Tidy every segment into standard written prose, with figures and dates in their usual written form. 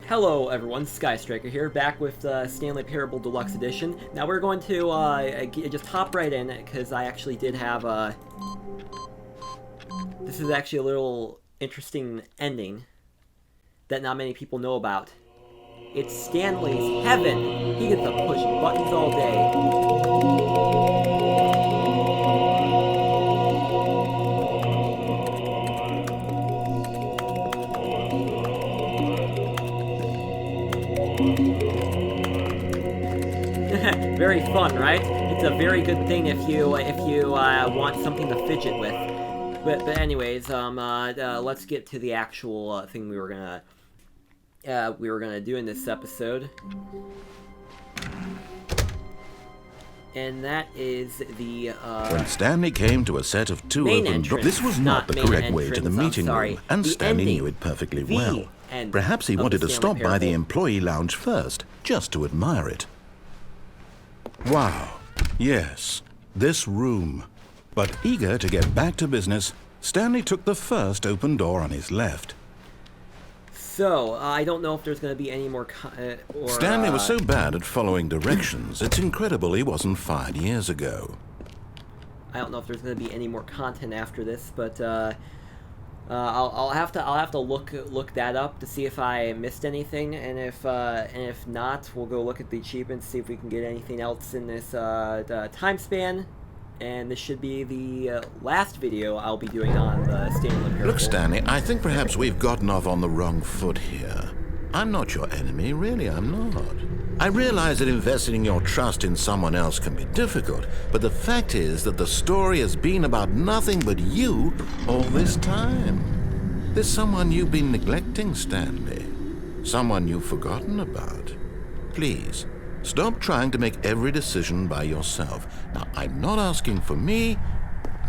Hello everyone, Skystriker here, back with Stanley Parable Deluxe Edition. Now we're going to just hop right in, because I actually did have this is actually a little interesting ending that not many people know about. It's Stanley's heaven! He gets to push buttons all day. Very fun, right? It's a very good thing if you want something to fidget with. But anyways, let's get to the actual thing we were gonna do in this episode, and that is the when Stanley came to a set of two open doors. This was not the correct way to the meeting room, and Stanley knew it perfectly well. Perhaps he wanted to stop by the employee lounge first, just to admire it. Wow, yes, this room. But eager to get back to business, Stanley took the first open door on his left. So, I don't know if there's going to be any more Stanley was so bad at following directions, it's incredible he wasn't fired years ago. I don't know if there's going to be any more content after this, but I'll have to look that up to see if I missed anything, and if not, we'll go look at the achievements, see if we can get anything else in this time span. And this should be the last video I'll be doing on the Stanley Parable. Look, Stanley, I think perhaps we've gotten off on the wrong foot here. I'm not your enemy, really, I'm not. I realize that investing your trust in someone else can be difficult, but the fact is that the story has been about nothing but you all this time. There's someone you've been neglecting, Stanley. Someone you've forgotten about. Please, stop trying to make every decision by yourself. Now, I'm not asking for me.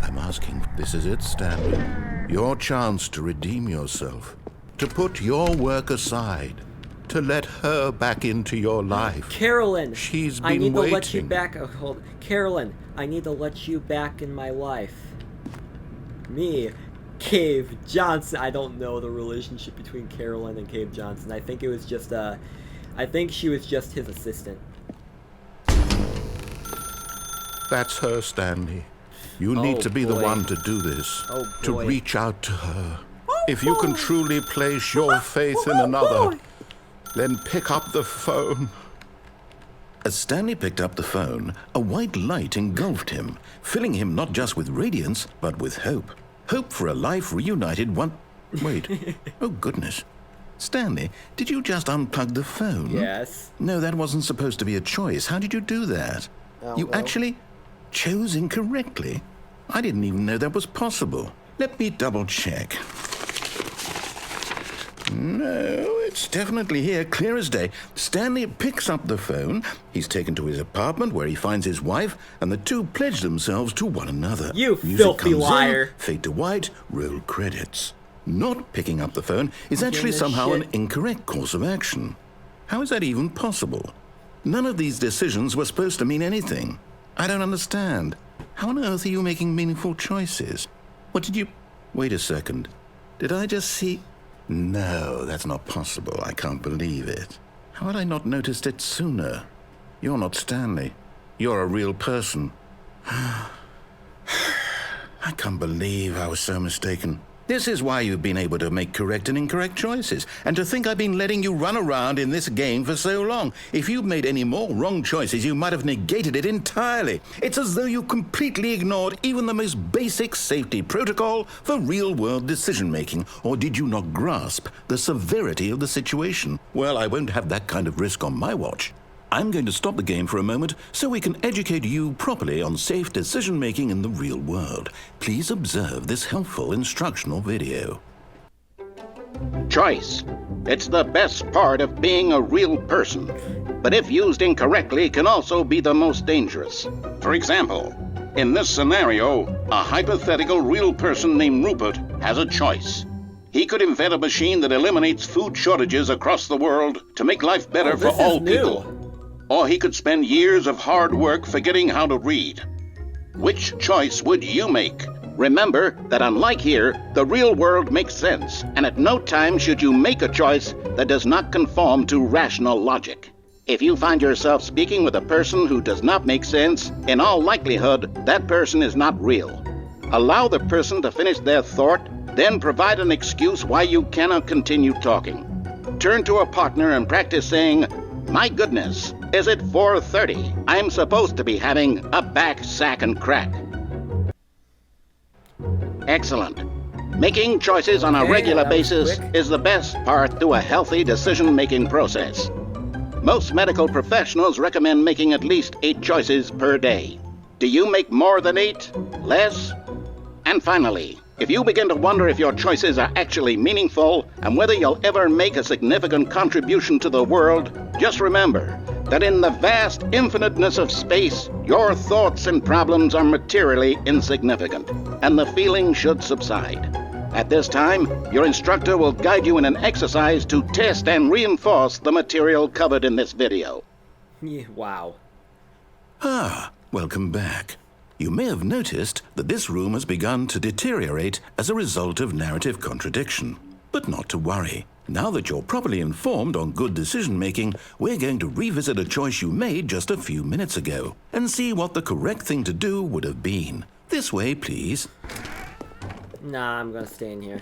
I'm asking, this is it, Stanley. Your chance to redeem yourself. To put your work aside. To let her back into your life. Carolyn! She's been I need waiting. to let you back. Oh, hold. Carolyn, I need to let you back in my life. Me, Cave Johnson. I don't know the relationship between Carolyn and Cave Johnson. I think it was just I think she was just his assistant. That's her, Stanley. You need to be the one to do this. To reach out to her. If you can truly place your faith in another, then pick up the phone. As Stanley picked up the phone, a white light engulfed him, filling him not just with radiance, but with hope. Hope for a life reunited one... Wait. Oh, goodness. Stanley, did you just unplug the phone? Yes. No, that wasn't supposed to be a choice. How did you do that? You actually chose incorrectly? I didn't even know that was possible. Let me double check. No, it's definitely here, clear as day. Stanley picks up the phone. He's taken to his apartment where he finds his wife, and the two pledge themselves to one another. You Music filthy comes liar. In, fade to white, roll credits. Not picking up the phone is actually somehow an incorrect course of action. How is that even possible? None of these decisions were supposed to mean anything. I don't understand. How on earth are you making meaningful choices? What did you... Wait a second. Did I just see... No, that's not possible. I can't believe it. How had I not noticed it sooner? You're not Stanley. You're a real person. I can't believe I was so mistaken. This is why you've been able to make correct and incorrect choices. And to think I've been letting you run around in this game for so long. If you'd made any more wrong choices, you might have negated it entirely. It's as though you completely ignored even the most basic safety protocol for real-world decision-making. Or did you not grasp the severity of the situation? Well, I won't have that kind of risk on my watch. I'm going to stop the game for a moment so we can educate you properly on safe decision-making in the real world. Please observe this helpful instructional video. Choice. It's the best part of being a real person. But if used incorrectly, can also be the most dangerous. For example, in this scenario, a hypothetical real person named Rupert has a choice. He could invent a machine that eliminates food shortages across the world to make life better for all people. Or he could spend years of hard work forgetting how to read. Which choice would you make? Remember that unlike here, the real world makes sense, and at no time should you make a choice that does not conform to rational logic. If you find yourself speaking with a person who does not make sense, in all likelihood, that person is not real. Allow the person to finish their thought, then provide an excuse why you cannot continue talking. Turn to a partner and practice saying, "My goodness, is it 4:30? I'm supposed to be having a back, sack, and crack." Excellent. Making choices on a regular basis is the best part to a healthy decision-making process. Most medical professionals recommend making at least 8 choices per day. Do you make more than 8? Less? And finally, if you begin to wonder if your choices are actually meaningful and whether you'll ever make a significant contribution to the world, just remember that in the vast infiniteness of space, your thoughts and problems are materially insignificant, and the feeling should subside. At this time, your instructor will guide you in an exercise to test and reinforce the material covered in this video. Yeah, wow. Welcome back. You may have noticed that this room has begun to deteriorate as a result of narrative contradiction. But not to worry. Now that you're properly informed on good decision-making, we're going to revisit a choice you made just a few minutes ago and see what the correct thing to do would have been. This way, please. Nah, I'm gonna stay in here.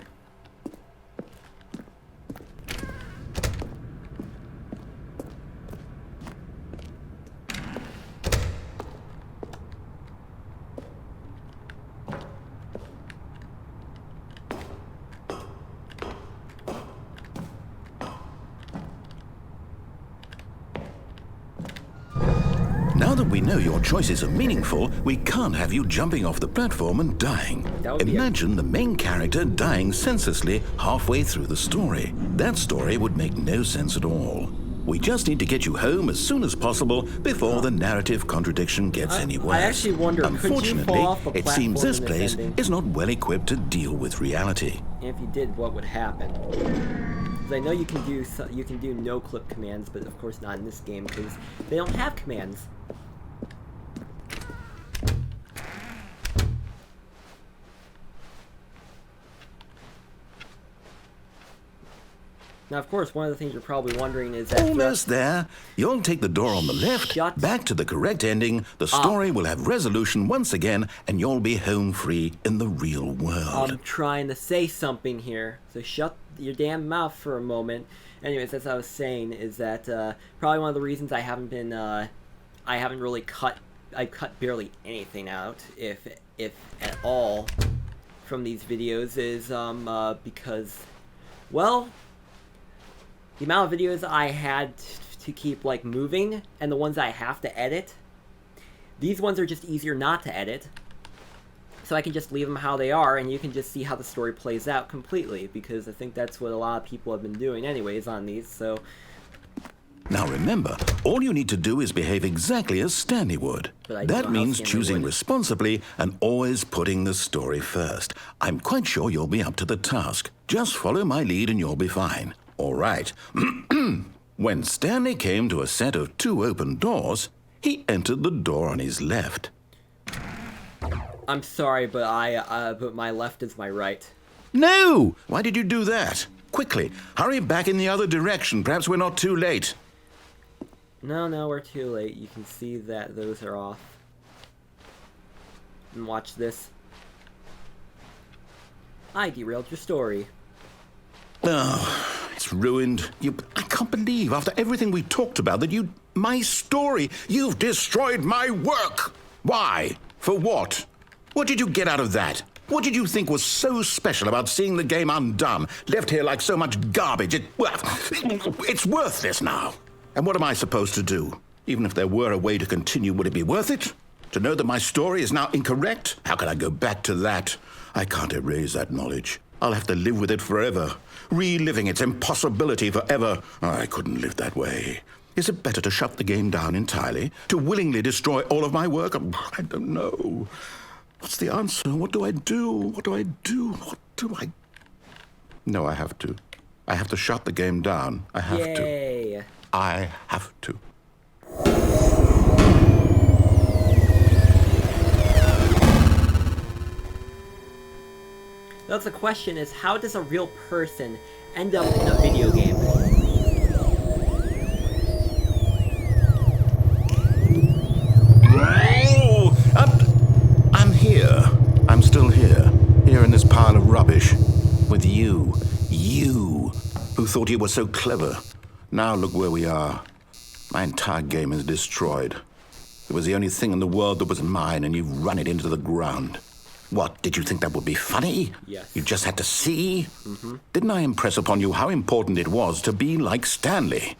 Now that we know your choices are meaningful, we can't have you jumping off the platform and dying. Imagine the main character dying senselessly halfway through the story. That story would make no sense at all. We just need to get you home as soon as possible before the narrative contradiction gets any worse. I actually wonder, unfortunately, could you fall off a it seems platform this in place ending? is not well equipped to deal with reality. And if you did, what would happen? Because I know you can do no-clip commands, but of course not in this game because they don't have commands. Now, of course, one of the things you're probably wondering is that... Almost there. You'll take the door on the left, back to the correct ending, the story will have resolution once again, and you'll be home free in the real world. I'm trying to say something here, so shut your damn mouth for a moment. Anyways, as I was saying, is that probably one of the reasons I haven't been... I haven't really cut barely anything out, if at all, from these videos is because, well... the amount of videos I had to keep, like, moving, and the ones I have to edit, these ones are just easier not to edit. So I can just leave them how they are, and you can just see how the story plays out completely, because I think that's what a lot of people have been doing anyways on these, so... Now remember, all you need to do is behave exactly as Stanley would. That means choosing responsibly and always putting the story first. I'm quite sure you'll be up to the task. Just follow my lead and you'll be fine. All right. When Stanley came to a set of 2 open doors, he entered the door on his left. I'm sorry, but but my left is my right. No! Why did you do that? Quickly, hurry back in the other direction. Perhaps we're not too late. No, we're too late. You can see that those are off. And watch this. I derailed your story. Oh, it's ruined. I can't believe, after everything we talked about, that my story, you've destroyed my work. Why? For what? What did you get out of that? What did you think was so special about seeing the game undone, left here like so much garbage? It's worthless now. And what am I supposed to do? Even if there were a way to continue, would it be worth it? To know that my story is now incorrect? How can I go back to that? I can't erase that knowledge. I'll have to live with it forever, reliving its impossibility forever. I couldn't live that way. Is it better to shut the game down entirely? To willingly destroy all of my work? I don't know. What's the answer? What do I do? What do I do? What do I... No, I have to. I have to shut the game down. I have to. I have to. Thus the question is, how does a real person end up in a video game? I'm here. I'm still here. Here in this pile of rubbish. With you. You. Who thought you were so clever. Now look where we are. My entire game is destroyed. It was the only thing in the world that was mine, and you've run it into the ground. What, did you think that would be funny? Yes. You just had to see? Didn't I impress upon you how important it was to be like Stanley?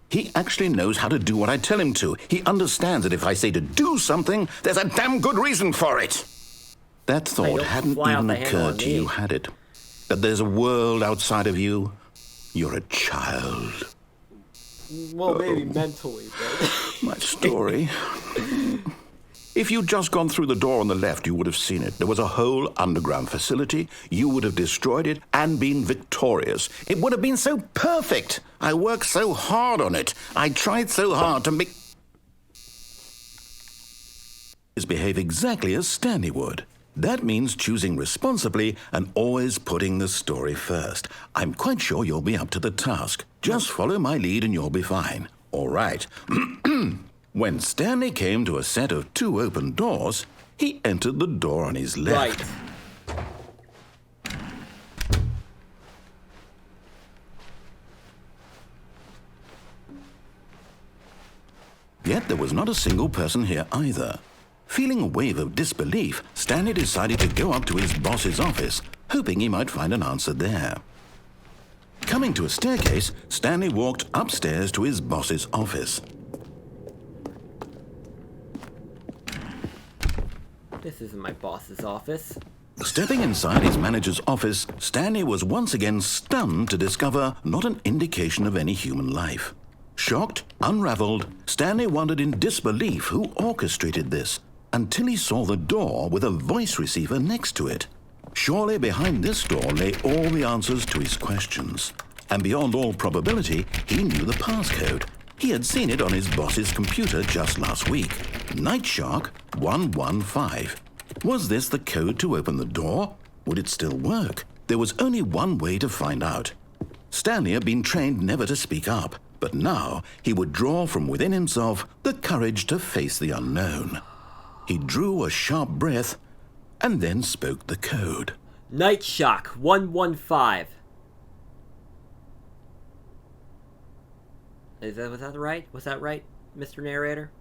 He actually knows how to do what I tell him to. He understands that if I say to do something, there's a damn good reason for it. That thought hadn't even occurred to you, had it? That there's a world outside of you? You're a child. Well, maybe mentally, but... My story. If you'd just gone through the door on the left, you would have seen it. There was a whole underground facility. You would have destroyed it and been victorious. It would have been so perfect. I worked so hard on it. I tried so hard to make... behave exactly as Stanley would. That means choosing responsibly and always putting the story first. I'm quite sure you'll be up to the task. Just follow my lead and you'll be fine. All right. When Stanley came to a set of 2 open doors, he entered the door on his left. Right. Yet there was not a single person here either. Feeling a wave of disbelief, Stanley decided to go up to his boss's office, hoping he might find an answer there. Coming to a staircase, Stanley walked upstairs to his boss's office. This isn't my boss's office. Stepping inside his manager's office, Stanley was once again stunned to discover not an indication of any human life. Shocked, unraveled, Stanley wondered in disbelief who orchestrated this, until he saw the door with a voice receiver next to it. Surely behind this door lay all the answers to his questions. And beyond all probability, he knew the passcode. He had seen it on his boss's computer just last week. Nightshark 115. Was this the code to open the door? Would it still work? There was only one way to find out. Stanley had been trained never to speak up, but now he would draw from within himself the courage to face the unknown. He drew a sharp breath and then spoke the code. Nightshark 115. Was that right? Was that right, Mr. Narrator?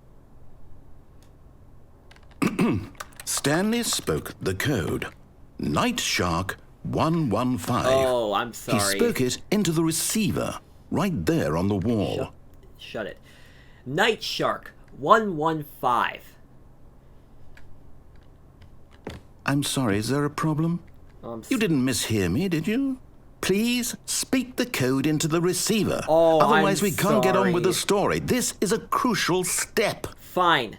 Stanley spoke the code. Nightshark 115. Oh, I'm sorry. He spoke it into the receiver, right there on the wall. Shut it. Nightshark 115. I'm sorry, is there a problem? You didn't mishear me, did you? Please speak the code into the receiver. Oh, otherwise I'm we can't get on with the sorry. story. This is a crucial step. Fine.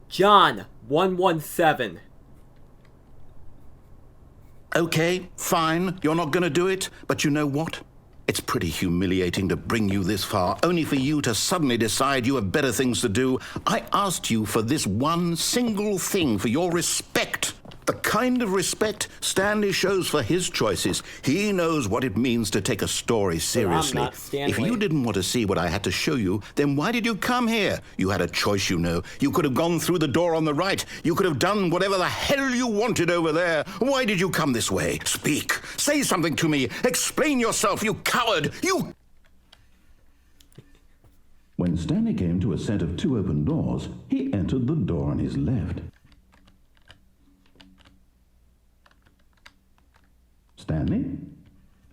John 117. Okay, fine. You're not going to do it. But you know what? It's pretty humiliating to bring you this far, only for you to suddenly decide you have better things to do. I asked you for this one single thing, for your respect. The kind of respect Stanley shows for his choices. He knows what it means to take a story seriously. I'm not Stanley. If you didn't want to see what I had to show you, then why did you come here? You had a choice, you know. You could have gone through the door on the right. You could have done whatever the hell you wanted over there. Why did you come this way? Speak. Say something to me. Explain yourself, you coward. You... When Stanley came to a set of 2 open doors, he entered the door on his left. Stanley?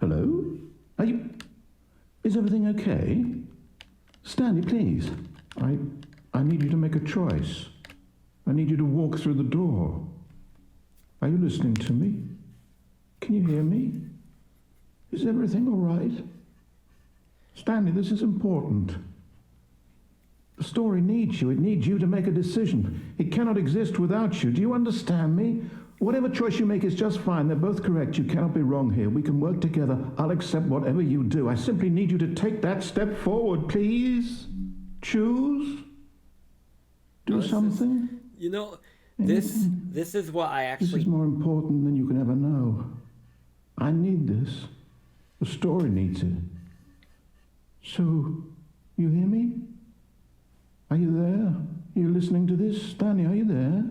Hello? Are you... Is everything okay? Stanley, please. I need you to make a choice. I need you to walk through the door. Are you listening to me? Can you hear me? Is everything all right? Stanley, this is important. The story needs you. It needs you to make a decision. It cannot exist without you. Do you understand me? Whatever choice you make is just fine. They're both correct. You cannot be wrong here. We can work together. I'll accept whatever you do. I simply need you to take that step forward, please. Choose. Do something. This is what I actually... This is more important than you can ever know. I need this. The story needs it. So, you hear me? Are you there? Are you listening to this? Stanley, are you there?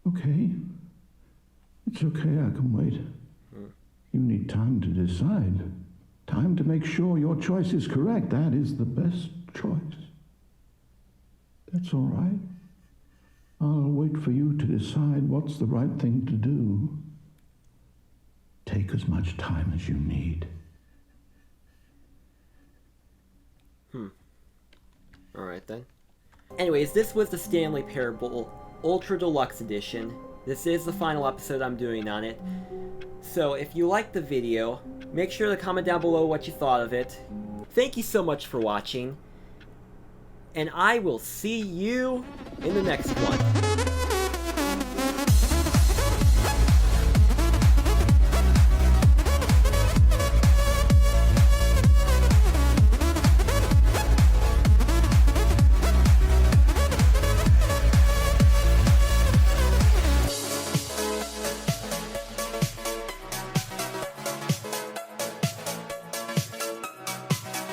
Okay. It's okay, I can wait. You need time to decide. Time to make sure your choice is correct. That is the best choice. That's all right. I'll wait for you to decide what's the right thing to do. Take as much time as you need. Alright then. Anyways, this was the Stanley Parable Ultra Deluxe Edition. This is the final episode I'm doing on it. So if you liked the video, make sure to comment down below what you thought of it. Thank you so much for watching, and I will see you in the next one.